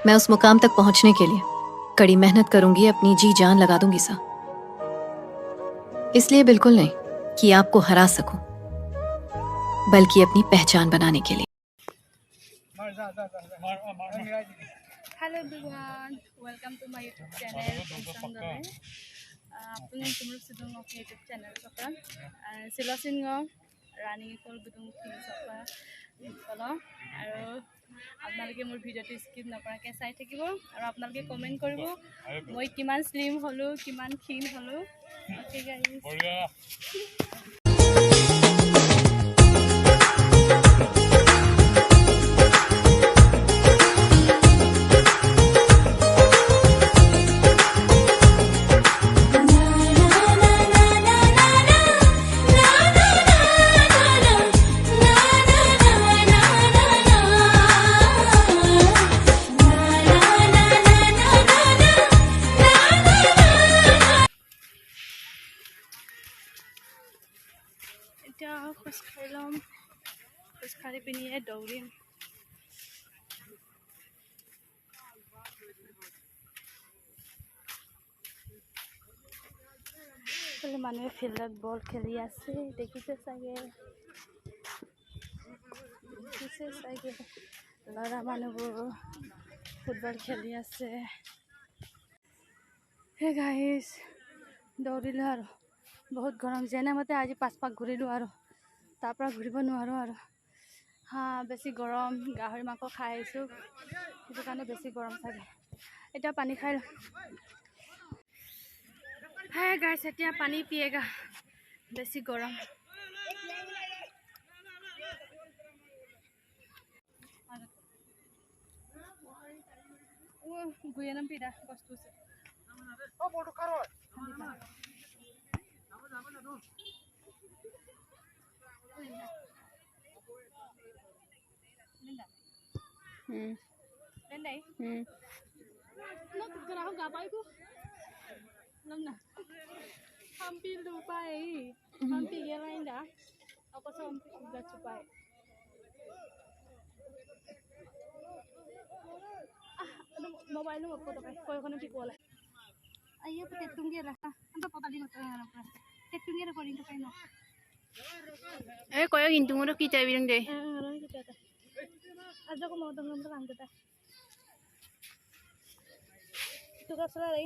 मैं उस मुकाम तक पहुंचने के लिए कड़ी मेहनत करूंगी, अपनी जी जान लगा दूंगी सा। इसलिए बिल्कुल नहीं कि आपको हरा सकूं, बल्कि अपनी पहचान बनाने के लिए। Hello everyone, welcome to my YouTube channel. Apun tumur sidung of YouTube channel sokan. Silasingo running for budung things sokan. Follow. Aro আপোনালোকে মোৰ ভিডিঅ'টো স্কিপ নকৰাকৈ চাই থাকিব আৰু আপোনালোকে কমেণ্ট কৰিব মই কিমান স্লিম হলো কিমান ক্ষীণ হলো ওকে গাইস এতিয়া খোজকাঢ়ি ল'ম খোজকাঢ়ি পিনিয়ে দৌৰিম মানুহে ফিল্ডত বল খেলি আছে দেখিছে চাগে ল'ৰা মানুহবোৰ ফুটবল খেলি আছে হে গাইছ দৌৰিলোঁ আৰু বহুত গৰম যেনে মতে আজি 5 পাক ঘূৰিলোঁ আৰু তাৰ পৰা ঘূৰিব নোৱাৰোঁ আৰু বেছি গৰম গাহৰি মাংস খাই আহিছোঁ সেইটো কাৰণে বেছি গৰম চাগে এতিয়া পানী খাই হে গাইছ এতিয়া পানী পিয়েগা বেছি গৰম গুয়ানাম পিডা বস্তু আছে ও বড় কারো Landai? Nó thực ra không gặp ai cũng Lâm nè hampir lupa hampir ya lain dah aku sampai udah cupai aduh mobile lu apa tuh kau kan nanti kuala ayo kita tunggu lah anda potong di mata apa kita tunggu recording tuh kayak no kau yang intung udah kita bilang deh orang kita tuh aja aku mau tunggu tentang kita tugas selesai